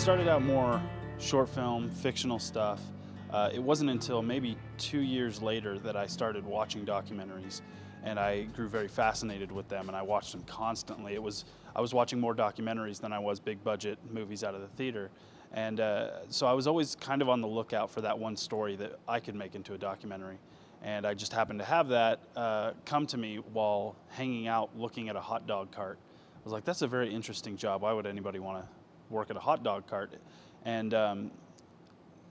started out more short film, fictional stuff. It wasn't until maybe 2 years later that I started watching documentaries, and I grew very fascinated with them, and I watched them constantly. I was watching more documentaries than I was big budget movies out of the theater. And so I was always kind of on the lookout for that one story that I could make into a documentary. And I just happened to have that come to me while hanging out looking at a hot dog cart. I was like, that's a very interesting job. Why would anybody want to work at a hot dog cart? And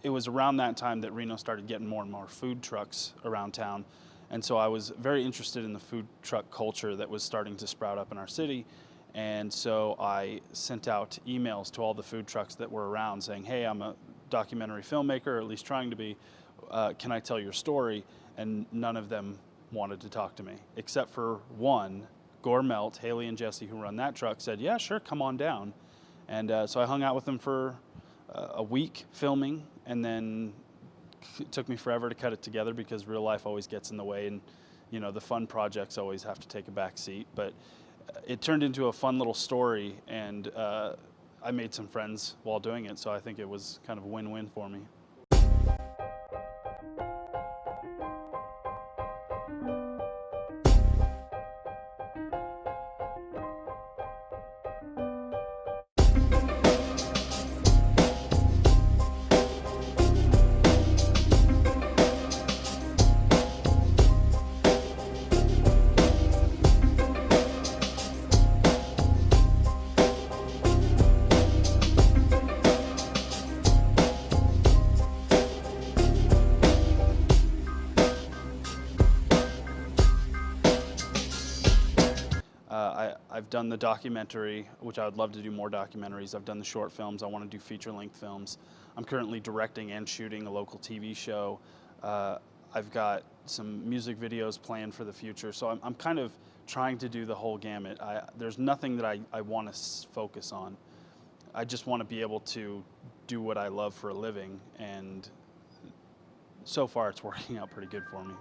it was around that time that Reno started getting more and more food trucks around town. And so I was very interested in the food truck culture that was starting to sprout up in our city. And so I sent out emails to all the food trucks that were around saying, hey, I'm a documentary filmmaker, or at least trying to be. Can I tell your story? And none of them wanted to talk to me, except for one, Gore Melt, Haley and Jesse, who run that truck, said, yeah, sure, come on down. And so I hung out with them for a week filming, and then it took me forever to cut it together because real life always gets in the way, and you know, the fun projects always have to take a back seat. But it turned into a fun little story, and I made some friends while doing it, so I think it was kind of a win-win for me. I've done the documentary, which I would love to do more documentaries. I've done the short films. I want to do feature-length films. I'm currently directing and shooting a local TV show. I've got some music videos planned for the future. So I'm kind of trying to do the whole gamut. There's nothing that I want to focus on. I just want to be able to do what I love for a living, and so far it's working out pretty good for me.